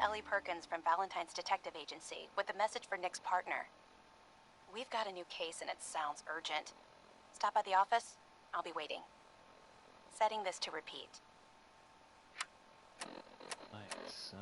Ellie Perkins from Valentine's Detective Agency with a message for Nick's partner. We've got a new case and it sounds urgent. Stop by the office. I'll be waiting. Setting this to repeat. Right, so...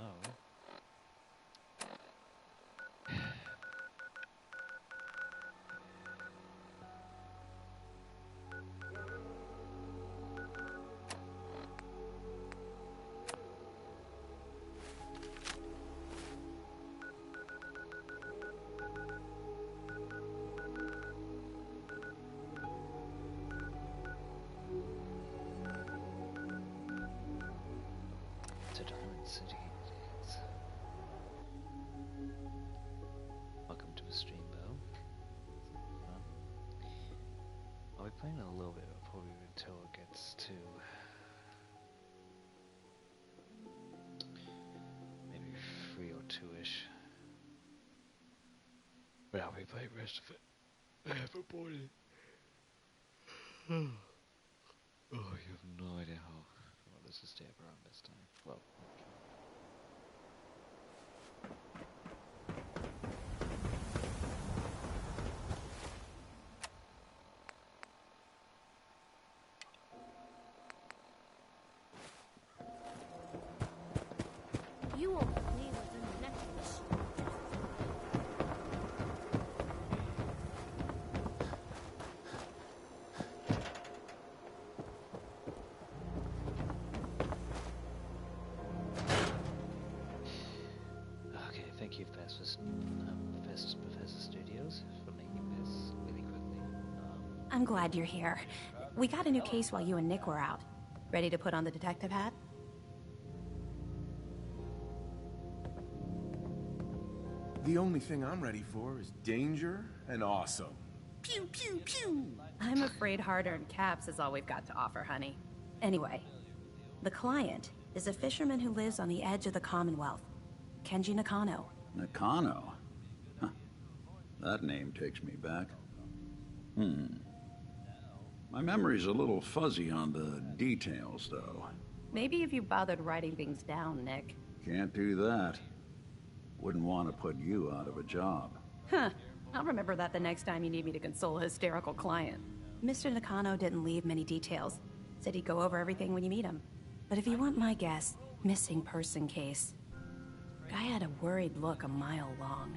City it is. Welcome to the stream, Bo. I'll be playing a little bit probably until it gets to maybe 3 or 2-ish. But I'll be playing the rest of it. I haven't bought it. Oh, you have no idea how well this is stay up around this time. Well, you won't believe what's in the next wish. okay, thank you, Professor Studios, for making this really quickly. I'm glad you're here. We got a new case while you and Nick were out. Ready to put on the detective hat? The only thing I'm ready for is danger and awesome. Pew, pew, pew! I'm afraid hard-earned caps is all we've got to offer, honey. Anyway, the client is a fisherman who lives on the edge of the Commonwealth. Kenji Nakano. Nakano? Huh. That name takes me back. My memory's a little fuzzy on the details, though. Maybe if you bothered writing things down, Nick. Can't do that. Wouldn't want to put you out of a job. Huh. I'll remember that the next time you need me to console a hysterical client. Mr. Nakano didn't leave many details. Said he'd go over everything when you meet him. But if you want my guess, missing person case. Guy had a worried look a mile long.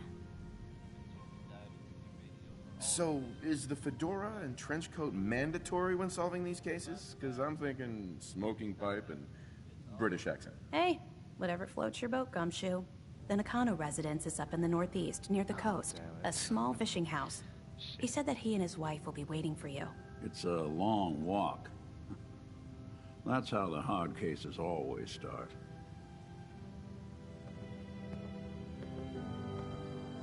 So, is the fedora and trench coat mandatory when solving these cases? Because I'm thinking smoking pipe and British accent. Hey, whatever floats your boat, Gumshoe. The Nakano residence is up in the northeast, near the coast. A small fishing house. He said that he and his wife will be waiting for you. It's a long walk. That's how the hard cases always start.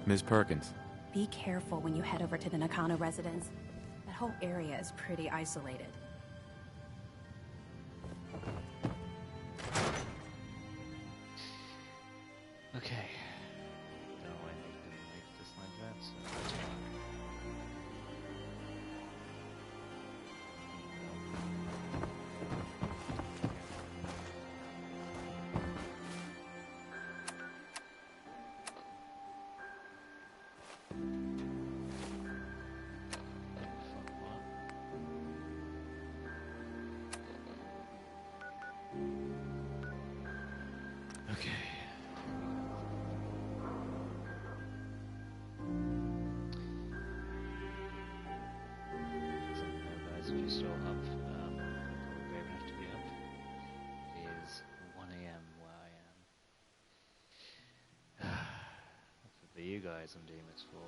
Ms. Perkins. Be careful when you head over to the Nakano residence. That whole area is pretty isolated. Okay. No, I didn't make this like that, so... Okay. Guys, if you're still up, probably brave enough to be up. It is 1 AM where I am. For you guys, I'm doing this for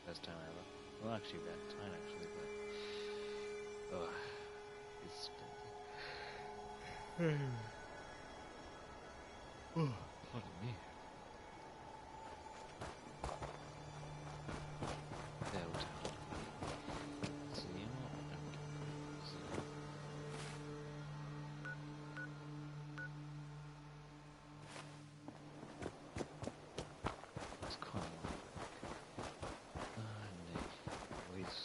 first time ever. Well, actually, that time actually, but it's oh, pardon me. So you know what? It's quite always.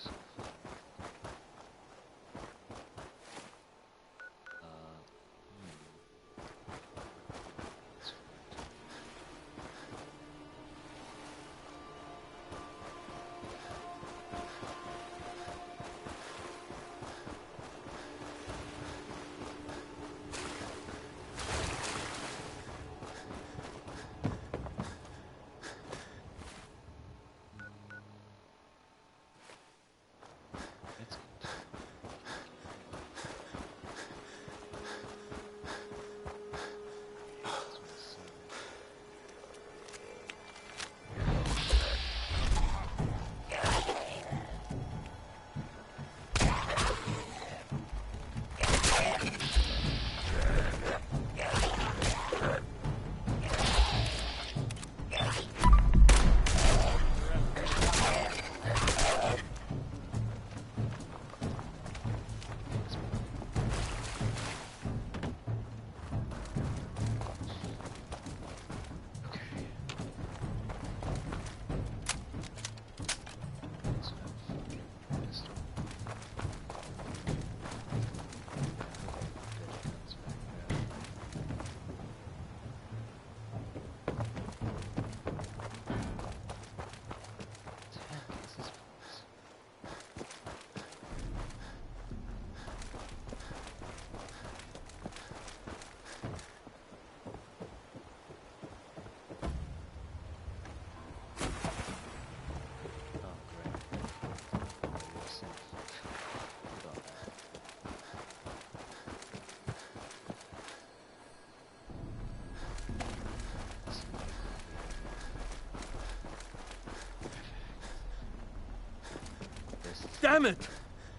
Damn it!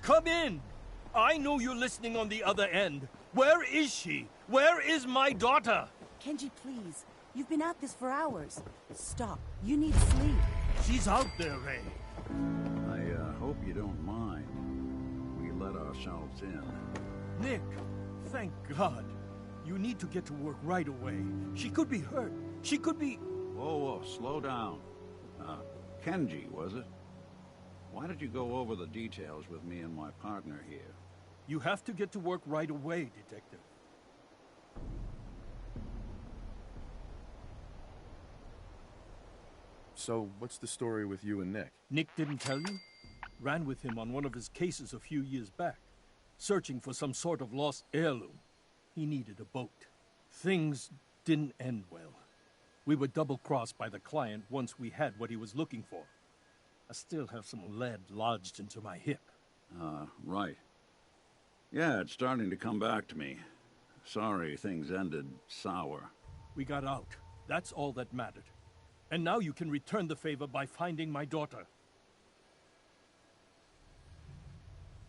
Come in! I know you're listening on the other end. Where is she? Where is my daughter? Kenji, please. You've been at this for hours. Stop. You need sleep. She's out there, Ray. I hope you don't mind. We let ourselves in. Nick, thank God. You need to get to work right away. She could be hurt. She could be... Whoa, slow down. Kenji, was it? Why did you go over the details with me and my partner here? You have to get to work right away, Detective. So, what's the story with you and Nick? Nick didn't tell you? Ran with him on one of his cases a few years back, searching for some sort of lost heirloom. He needed a boat. Things didn't end well. We were double-crossed by the client once we had what he was looking for. I still have some lead lodged into my hip. Right. Yeah, it's starting to come back to me. Sorry things ended sour. We got out. That's all that mattered. And now you can return the favor by finding my daughter.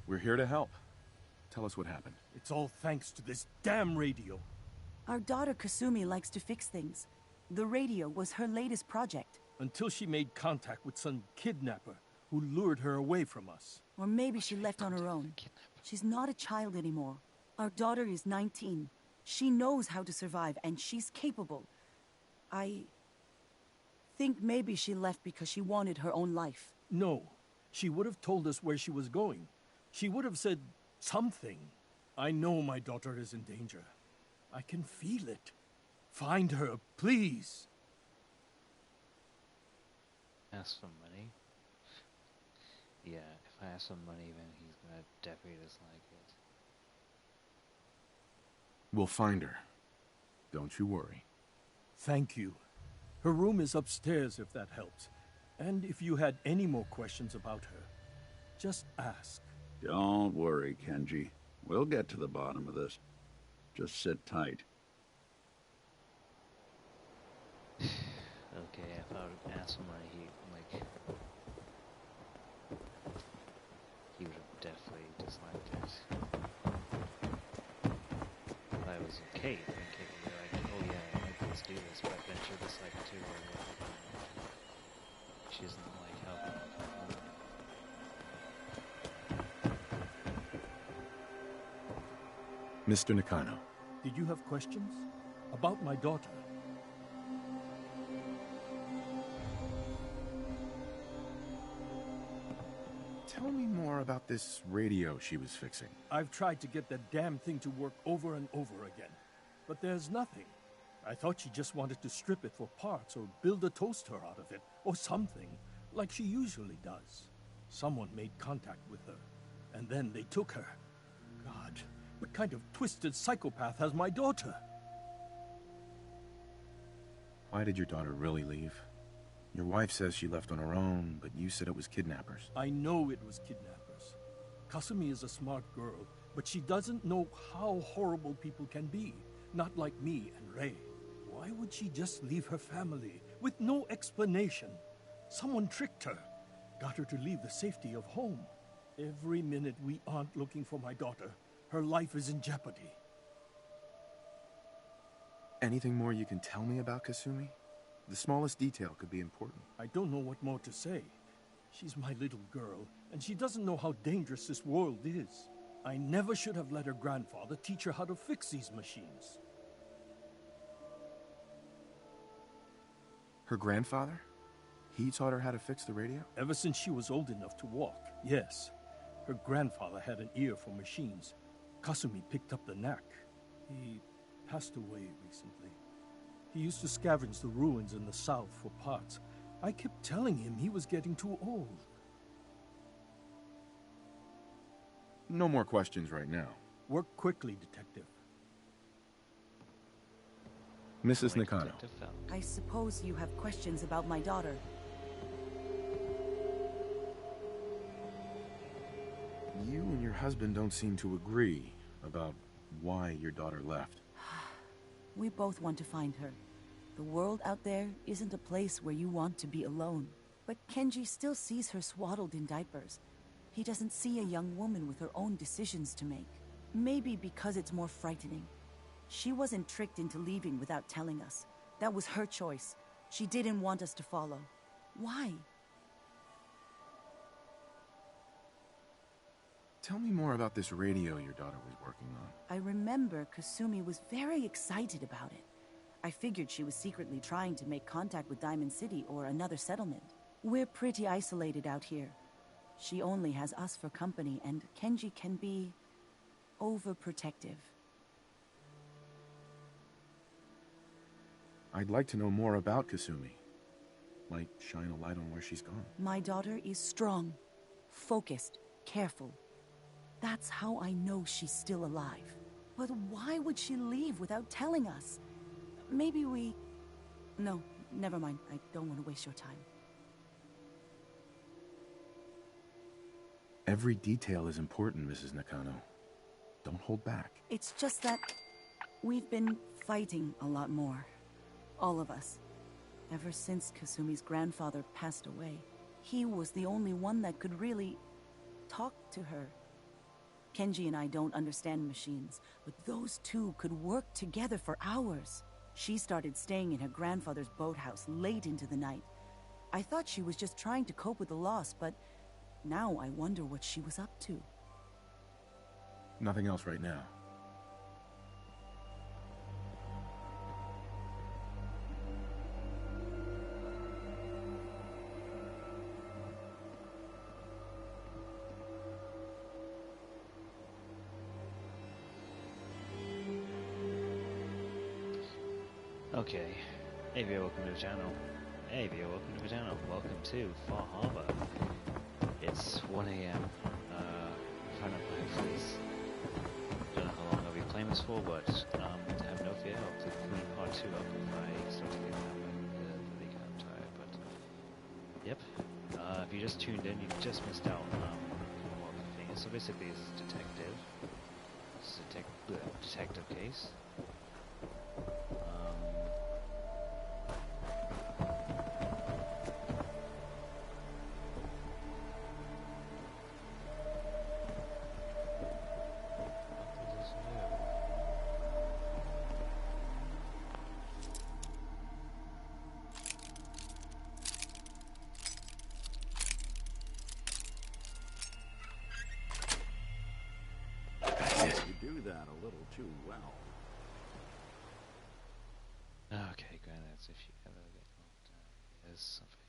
We're here to help. Tell us what happened. It's all thanks to this damn radio. Our daughter Kasumi likes to fix things. The radio was her latest project. Until she made contact with some kidnapper who lured her away from us. Or maybe she left on her own. She's not a child anymore. Our daughter is 19. She knows how to survive, and she's capable. I think maybe she left because she wanted her own life. No. She would have told us where she was going. She would have said something. I know my daughter is in danger. I can feel it. Find her, please. Ask for money? Yeah, if I ask for money, then he's gonna definitely dislike it. We'll find her. Don't you worry. Thank you. Her room is upstairs if that helps. And if you had any more questions about her, just ask. Don't worry, Kenji. We'll get to the bottom of this. Just sit tight. Okay, if I would ask for money, he would have definitely disliked it. If I was okay, then he'd be like, oh yeah, like, let's do this, but then she'll dislike it too, or she doesn't like helping. Mr. Nakano. Did you have questions? About my daughter? Tell me more about this radio she was fixing. I've tried to get that damn thing to work over and over again, but there's nothing. I thought she just wanted to strip it for parts or build a toaster out of it, or something, like she usually does. Someone made contact with her, and then they took her. God, what kind of twisted psychopath has my daughter? Why did your daughter really leave? Your wife says she left on her own, but you said it was kidnappers. I know it was kidnappers. Kasumi is a smart girl, but she doesn't know how horrible people can be. Not like me and Ray. Why would she just leave her family with no explanation? Someone tricked her. Got her to leave the safety of home. Every minute we aren't looking for my daughter, her life is in jeopardy. Anything more you can tell me about Kasumi? The smallest detail could be important. I don't know what more to say. She's my little girl, and she doesn't know how dangerous this world is. I never should have let her grandfather teach her how to fix these machines. Her grandfather? He taught her how to fix the radio? Ever since she was old enough to walk, yes. Her grandfather had an ear for machines. Kasumi picked up the knack. He passed away recently. He used to scavenge the ruins in the south for parts. I kept telling him he was getting too old. No more questions right now. Work quickly, Detective. Mrs. Nakano. I suppose you have questions about my daughter. You and your husband don't seem to agree about why your daughter left. We both want to find her. The world out there isn't a place where you want to be alone. But Kenji still sees her swaddled in diapers. He doesn't see a young woman with her own decisions to make. Maybe because it's more frightening. She wasn't tricked into leaving without telling us. That was her choice. She didn't want us to follow. Why? Tell me more about this radio your daughter was working on. I remember Kasumi was very excited about it. I figured she was secretly trying to make contact with Diamond City or another settlement. We're pretty isolated out here. She only has us for company, and Kenji can be overprotective. I'd like to know more about Kasumi. Might shine a light on where she's gone. My daughter is strong, focused, careful. That's how I know she's still alive. But why would she leave without telling us? Maybe we... No, never mind. I don't want to waste your time. Every detail is important, Mrs. Nakano. Don't hold back. It's just that we've been fighting a lot more. All of us. Ever since Kasumi's grandfather passed away. He was the only one that could really talk to her. Kenji and I don't understand machines, but those two could work together for hours. She started staying in her grandfather's boathouse late into the night. I thought she was just trying to cope with the loss, but now I wonder what she was up to. Nothing else right now. Okay, hey viewer, welcome to the channel. Hey viewer, welcome to the channel. Welcome to Far Harbor. It's 1 AM. Trying to play this. Don't know how long I'll be playing this for, but have no fear. I'll clean part 2 up if I start to get the week I'm tired. But yep, if you just tuned in, you just missed out on what the thing is. So basically, it's detective. It's a detective case. You do that a little too well. Okay, granted, if you ever get knocked down, there's something.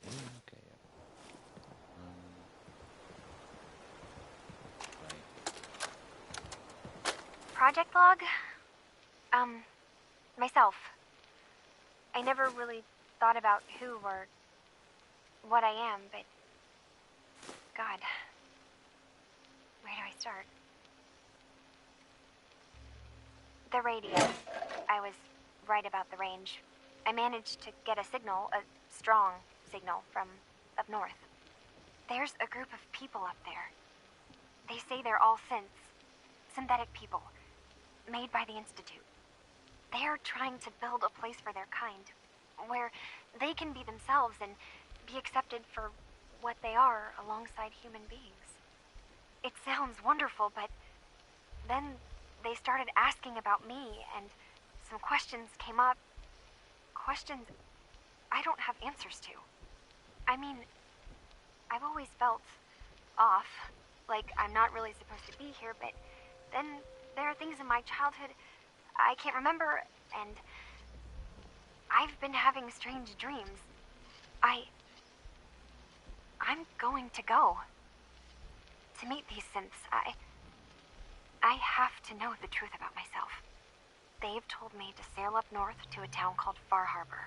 Yeah, okay, yeah. Right. Project log? Myself. I never really thought about who or what I am, but... God. Where do I start? The radio. I was right about the range. I managed to get a signal, a strong signal, from up north. There's a group of people up there. They say they're all synthetic people, made by the Institute. They're trying to build a place for their kind, where they can be themselves and be accepted for what they are alongside human beings. It sounds wonderful, but then they started asking about me, and some questions came up. Questions I don't have answers to. I mean, I've always felt off, like I'm not really supposed to be here, but then there are things in my childhood I can't remember, and I've been having strange dreams. I'm going to go to meet these synths. I have to know the truth about myself. They've told me to sail up north to a town called Far Harbor.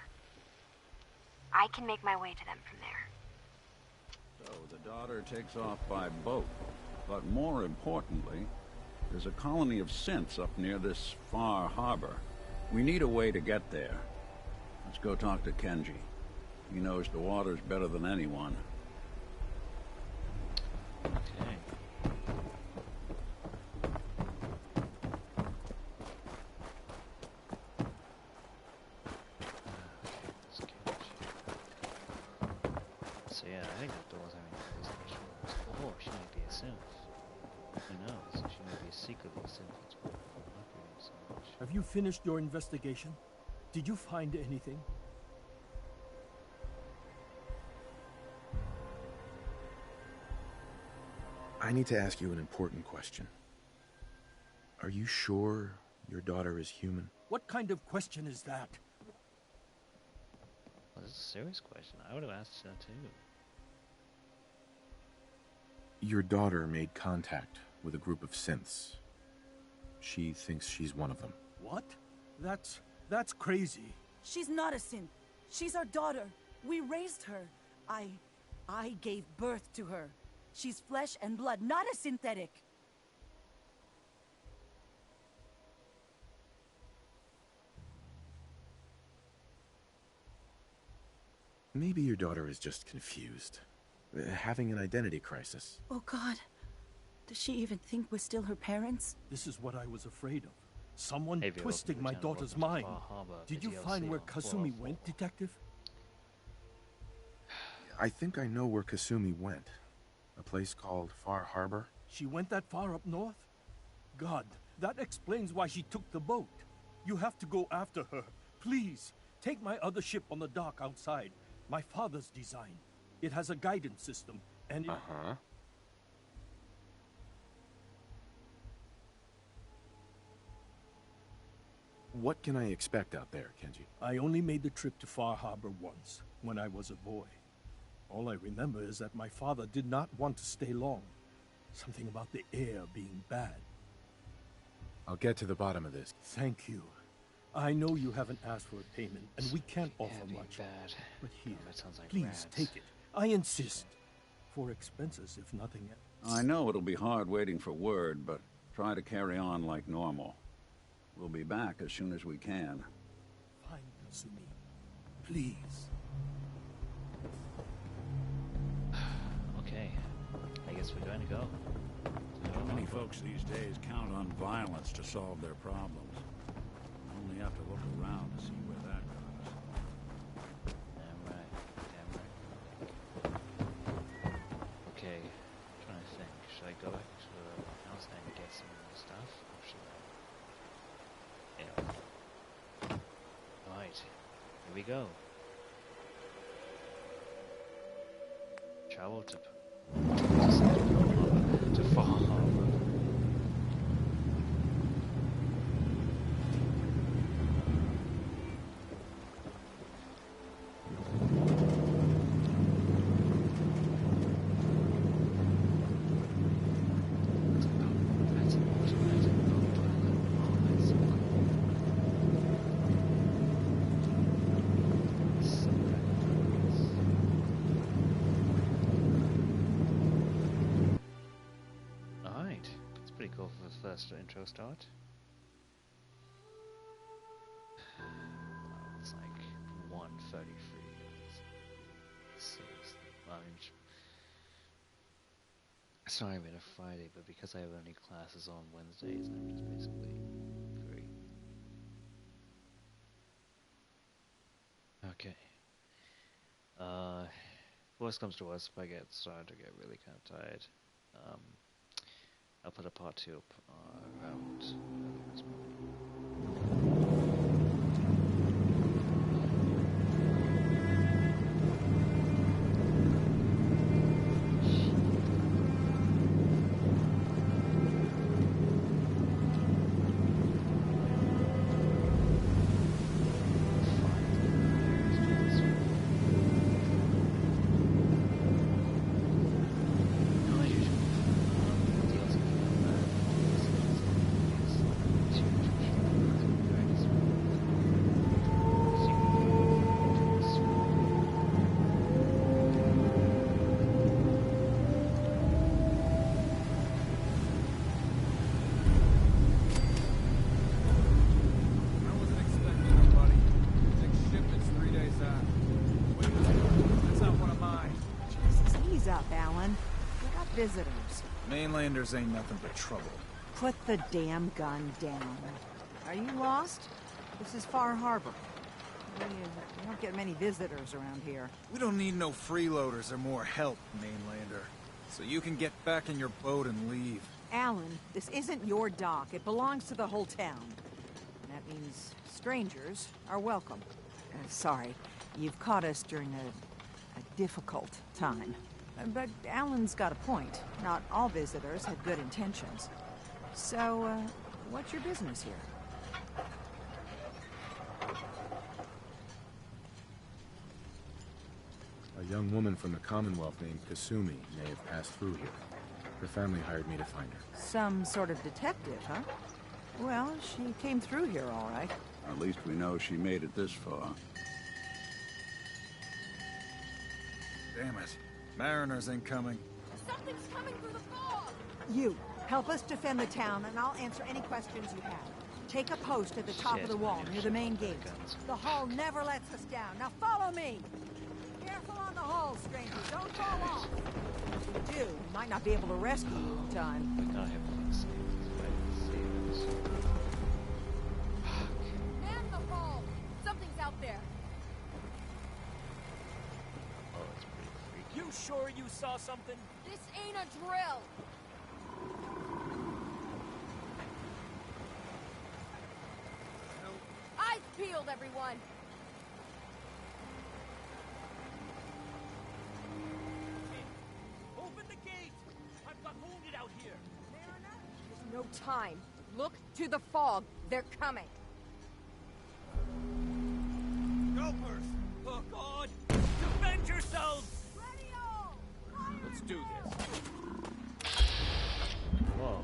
I can make my way to them from there. So the daughter takes off by boat. But more importantly, there's a colony of synths up near this Far Harbor. We need a way to get there. Let's go talk to Kenji. He knows the waters better than anyone. Okay. So yeah, I think that door's having closed. Who knows? She may be secretly sinful to him so much. Have you finished your investigation? Did you find anything? I need to ask you an important question. Are you sure your daughter is human? What kind of question is that? Well, that's a serious question. I would have asked that too. Your daughter made contact with a group of synths. She thinks she's one of them. What? That's crazy. She's not a synth. She's our daughter. We raised her. I gave birth to her. She's flesh and blood, not a synthetic. Maybe your daughter is just confused. Having an identity crisis. Oh God. Does she even think we're still her parents? This is what I was afraid of. Someone Hey, Vio, twisting my welcome to daughter's Far mind. Harbor, Did the you find DLC where on Kasumi 404. went, Detective? I think I know where Kasumi went. A place called Far Harbor. She went that far up north? God, that explains why she took the boat. You have to go after her. Please, take my other ship on the dock outside. My father's design. It has a guidance system, and it... Uh-huh. What can I expect out there, Kenji? I only made the trip to Far Harbor once, when I was a boy. All I remember is that my father did not want to stay long. Something about the air being bad. I'll get to the bottom of this. Thank you. I know you haven't asked for a payment, and we can't offer Being much. bad. But here, That sounds like please rats. take it. I insist. For expenses, if nothing else. I know it'll be hard waiting for word, but try to carry on like normal. We'll be back as soon as we can. Fine, Kasumi. Please. Okay. I guess we're going to go. Many folks these days count on violence to solve their problems. Only have to look around to see where that goes. Damn right. Damn right. Okay. Trying to think. Should I go back to the house and get some stuff? Or should I? Yeah. Right. Here we go. Travel to Far Harbor. That's an automatic boat pilot. Oh, that's so cool. So nice. Alright, that's pretty cool for the first intro start. It's like 1:33. Seriously. I mean, it's not even a Friday, but because I have only classes on Wednesdays, I'm just basically free. Okay. Worst comes to worst, if I get started to get really kind of tired, I'll put a part 2 up around this morning. I wasn't expecting nobody. Next shipment's 3 days out. Wait a minute. That's not one of mine. Jesus, ease up, Alan. We got visitors. Mainlanders ain't nothing but trouble. Put the damn gun down. Are you lost? This is Far Harbor. We don't get many visitors around here. We don't need no freeloaders or more help, Mainlander. So you can get back in your boat and leave. Alan, this isn't your dock. It belongs to the whole town. That means strangers are welcome. Sorry, you've caught us during a difficult time. But Alan's got a point. Not all visitors have good intentions. So, what's your business here? A young woman from the Commonwealth named Kasumi may have passed through here. Her family hired me to find her. Some sort of detective, huh? Well, she came through here all right. At least we know she made it this far. Damn it. Mariners incoming. Something's coming through the fog! You, help us defend the town, and I'll answer any questions you have. Take a post at the top of the wall, near the main gate. The hull never lets us down. Now follow me! Careful on the hull, strangers. Don't fall off. If you do, we might not be able to rescue you in time. We can't have police save us. Man the hull! Something's out there. Oh, it's pretty freaky. You sure you saw something? This ain't a drill! Eyes peeled, everyone! Open the gate! I've got wounded out here. There's no time. Look to the fog. They're coming. Helpers! Oh, God! Defend yourselves! Let's do this. Whoa.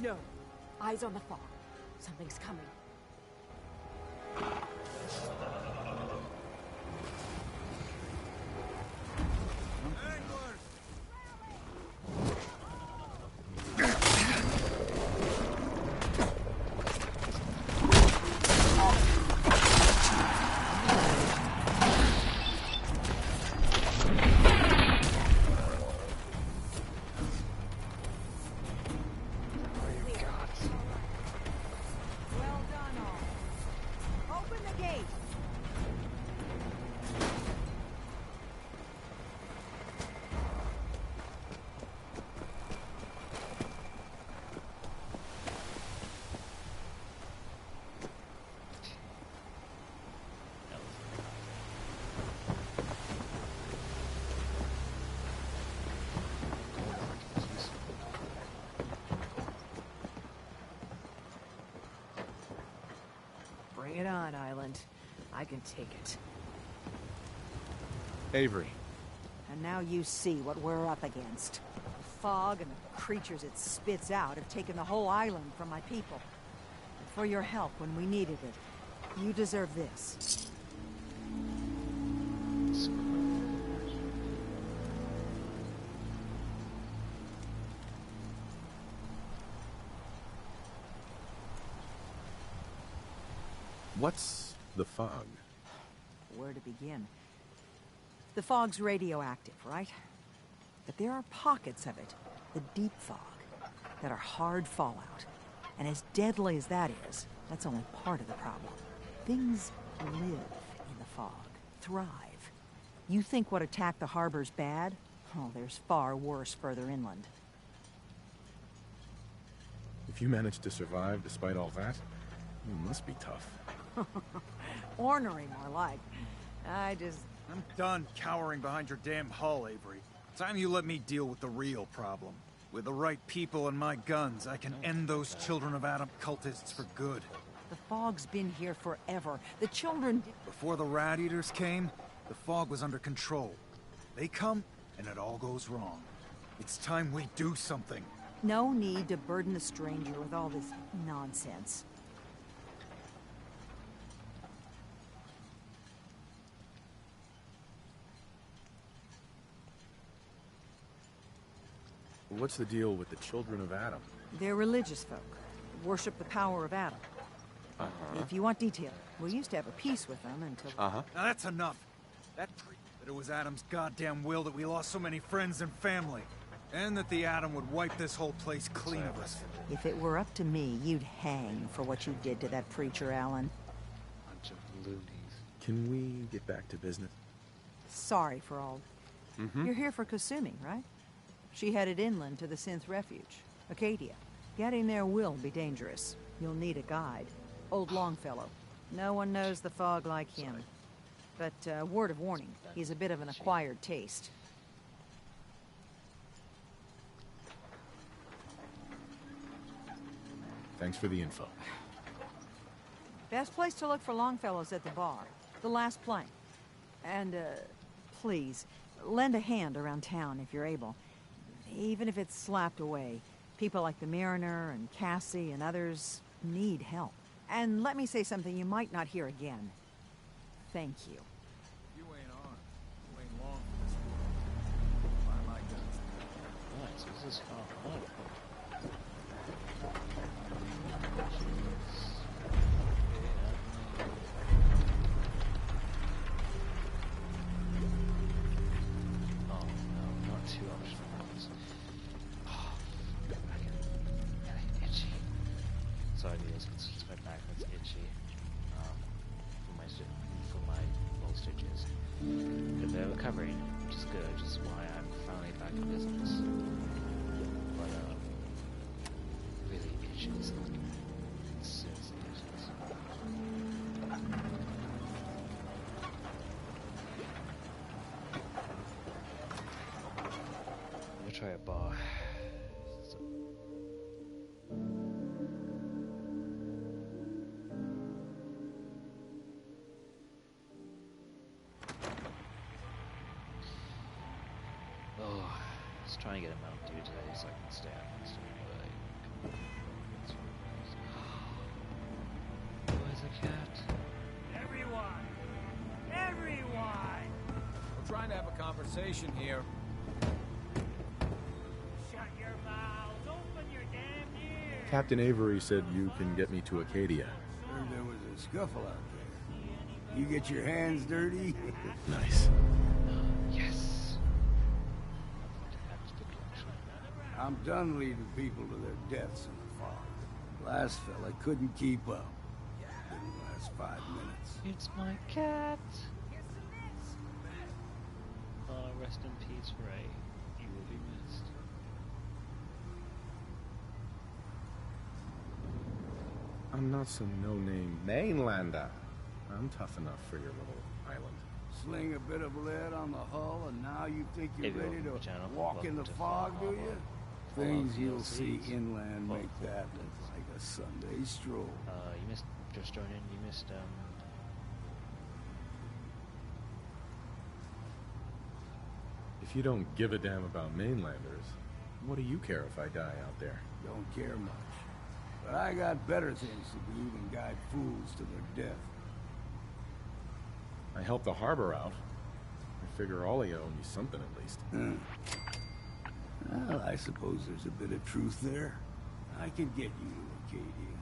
No. Eyes on the fog. Something's coming. Well done, all. Open the gate. Bring it on, Island. I can take it. Avery. And now you see what we're up against. The fog and the creatures it spits out have taken the whole island from my people. And for your help when we needed it, you deserve this. What's the fog? Where to begin? The fog's radioactive, right? But there are pockets of it, the deep fog, that are hard fallout. And as deadly as that is, that's only part of the problem. Things live in the fog, thrive. You think what attacked the harbor's bad? Oh, there's far worse further inland. If you managed to survive despite all that, you must be tough. Ornery, more like. I'm done cowering behind your damn hull, Avery. Time you let me deal with the real problem. With the right people and my guns, I can end those Children of Adam cultists for good. The fog's been here forever. The children... Before the Rat Eaters came, the fog was under control. They come, and it all goes wrong. It's time we do something. No need to burden the stranger with all this nonsense. What's the deal with the Children of Adam? They're religious folk. Worship the power of Adam. If you want detail, we used to have a peace with them until... Now that's enough. That it was Adam's goddamn will that we lost so many friends and family. And that the Atom would wipe this whole place clean of us. If it were up to me, you'd hang for what you did to that preacher, Alan. Bunch of loonies. Can we get back to business? Sorry for all... You're here for Kasumi, right? She headed inland to the Synth Refuge, Acadia. Getting there will be dangerous. You'll need a guide. Old Longfellow. No one knows the fog like him. But, word of warning, he's a bit of an acquired taste. Thanks for the info. Best place to look for Longfellow's at the bar. The last plank. And, please, lend a hand around town if you're able. Even if it's slapped away. People like the Mariner and Cassie and others need help. And let me say something you might not hear again. Thank you. You ain't on. You ain't long for this world. Buy my guns. Nice, this is far hard. Oh no, not two optional ones. Oh, itchy. Sorry, guys, it's my back that's itchy. For my voltages. But they're recovering, which is good, which is why I'm finally back in business. But really itches. Seriously itches. I'm gonna try a bar. Trying to get a Mountain Dew today so I can stay up and stuff, but where's the cat? Everyone! Everyone! We're trying to have a conversation here. Shut your mouths! Open your damn ears! Captain Avery said you can get me to Acadia. Heard there was a scuffle out there. You get your hands dirty? Nice. Yes. I'm done leading people to their deaths in the fog. Last fella couldn't keep up. Didn't last 5 minutes. It's my cat. Oh, rest in peace, Ray. You will be missed. I'm not some no-name mainlander. I'm tough enough for your little island. Sling a bit of lead on the hull, and now you think you're Hey, ready to channel. walk in the fog, do you? Things you'll see inland make that look like a Sunday stroll. You missed, just join in, you missed, If you don't give a damn about mainlanders, what do you care if I die out there? Don't care much. But I got better things to do than guide fools to their death. I helped the harbor out. I figure all of you owe me something at least. Well, I suppose there's a bit of truth there. I can get you to Acadia.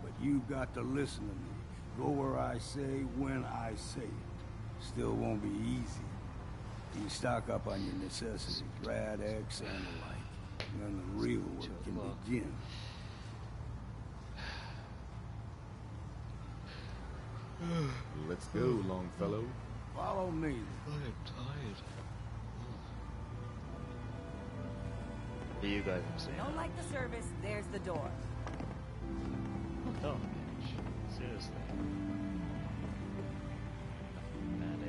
But you've got to listen to me. Go where I say, when I say it. Still won't be easy. You stock up on your necessities, Rad X and the like. And then the real work can begin. Let's go, Longfellow. Follow me. I am tired. You guys can see. Don't like the service, there's the door. Oh, bitch. Seriously. Bad is.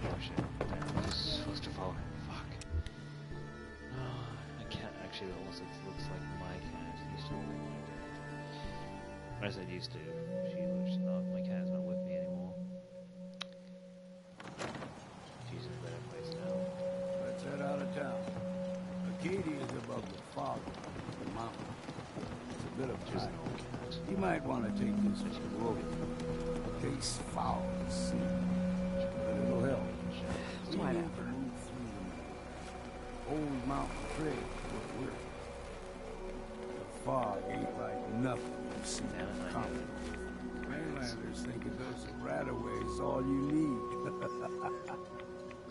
Oh shit. Damn, this is supposed to fall. Fuck. Oh, I can't actually. It almost looks like my cat. Used to look like my cat. As it used to. She was not. My cat's not with me anymore. She's in a better place now. Let's head out of town. Acadia is above the fog of the mountain. It's a bit of a hike. You might want to take this road. In case fowls see you. But it'll help. Whatever. Old mountain trail where we're. The fog ain't like nothing you've seen coming. Mainlanders think a dose of Radaway is all you need.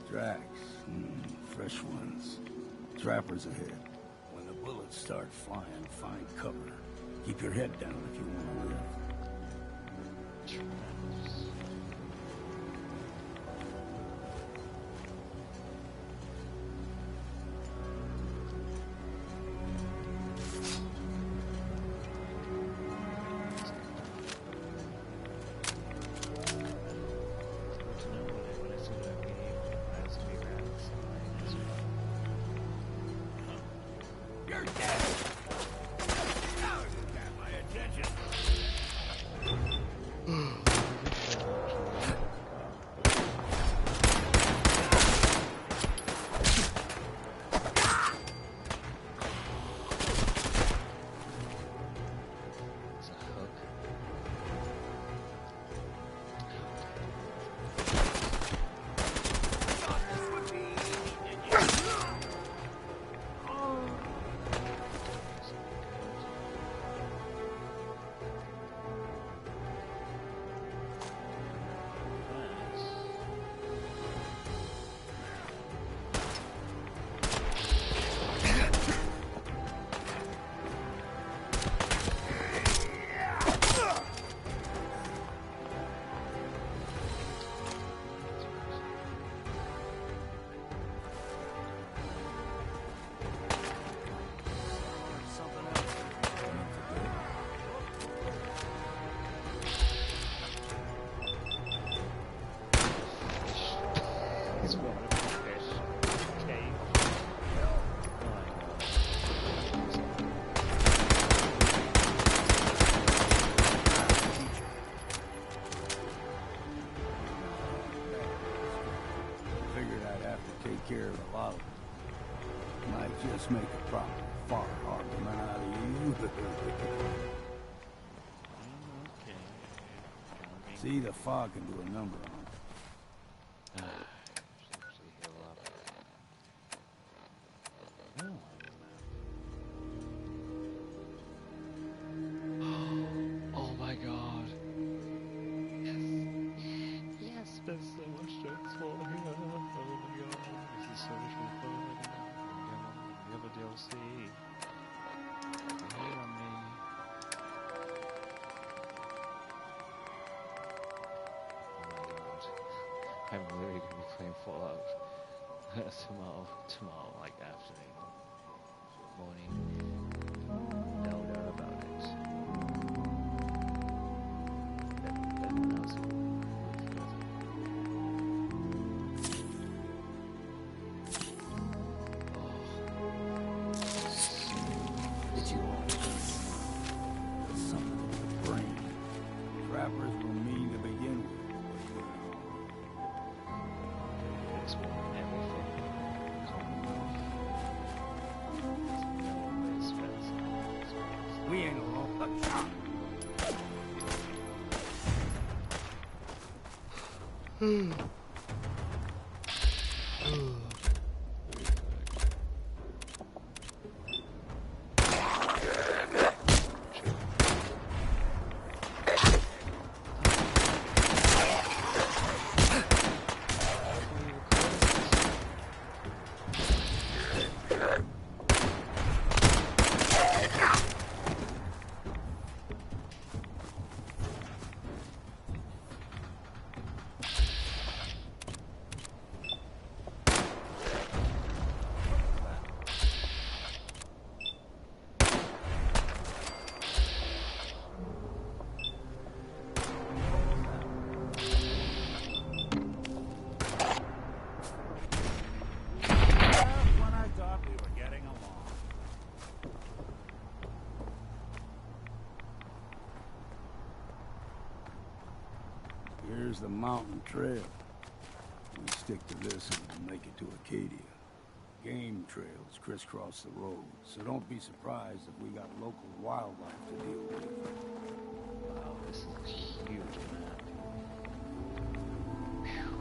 Tracks, fresh ones. Trappers ahead. When the bullets start flying, find cover. Keep your head down if you want to live. You're dead! Now you got my attention. Care of a lot of them. Might just make a proper far argument out of you. See, the fog can do a number on it. Oh my god. Yes, there's so much to explore here. Oh my god. This is so much more fun. The other DLC. Hate on me. Oh my god. I'm literally gonna be playing Fallout tomorrow, like afternoon. Morning. No doubt about it. Everyone else Trappers were mean to begin with. We ain't alone. Here's the mountain trail. We stick to this and we'll make it to Acadia. Game trails crisscross the road, so don't be surprised if we got local wildlife to deal with. Wow, this is a huge map. Whew.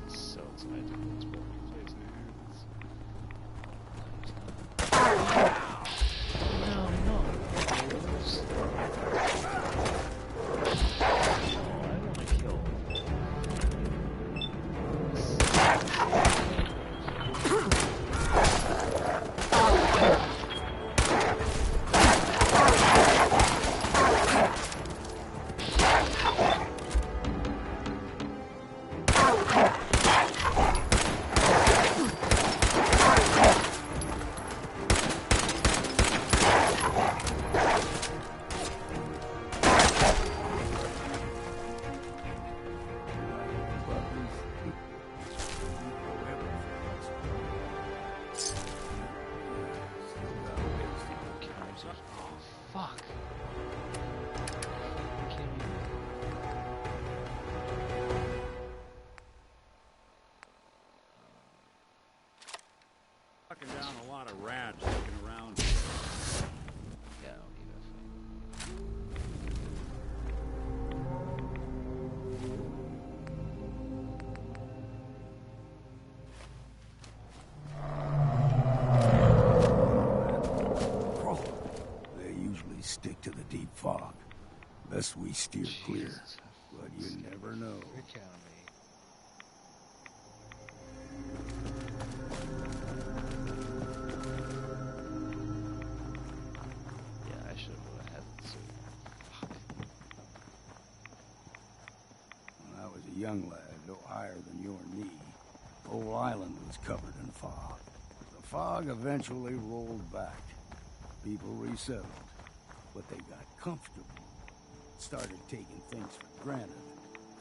So excited to explore this place here. No, no. I want to kill. Fuck. Fucking down a lot of rats looking around. Yeah, I don't need that thing. They usually stick to the deep fog. Best we steer clear, Jesus. but you never know. You're counting me. Yeah, I should have had this. Fuck. When I was a young lad, no higher than your knee, whole island was covered in fog. The fog eventually rolled back. People resettled, but they got comfortable. Started taking things for granted.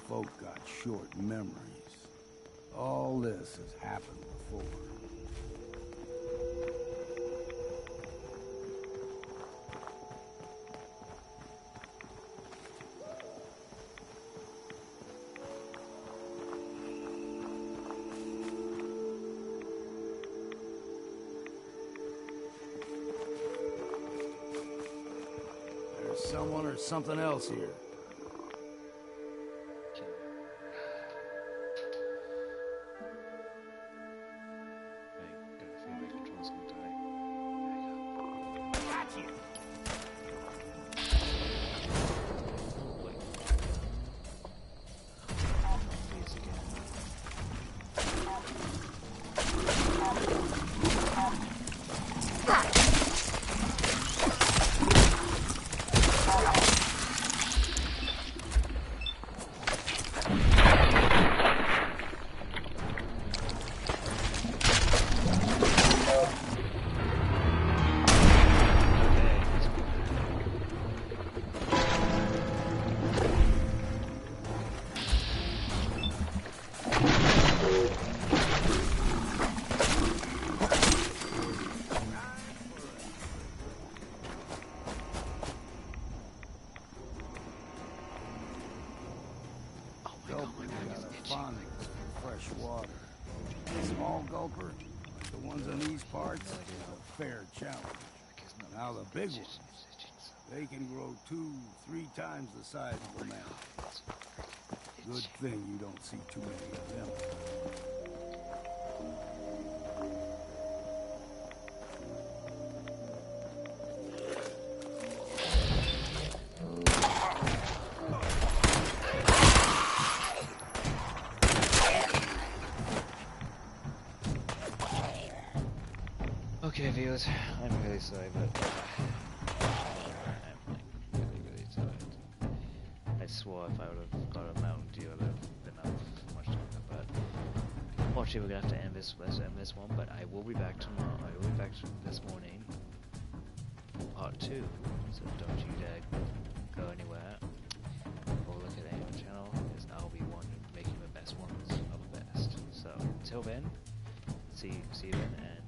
Folk got short memories. All this has happened before. There's someone or something else here. Fresh water. Small gulper, like the ones in these parts, is a fair challenge. Now the big ones, they can grow 2-3 times the size of a man. Good thing you don't see too many of them. Okay, viewers, I'm really sorry, but I'm really tired. I swore if I would have got a Mountain Dew, I would have been up much longer, but unfortunately we're gonna have to end this one, but I will be back tomorrow. I will be back this morning, part 2, so don't you dare go anywhere or look at any other channel, because I'll be one making the best ones of the best. So, until then, see you then, and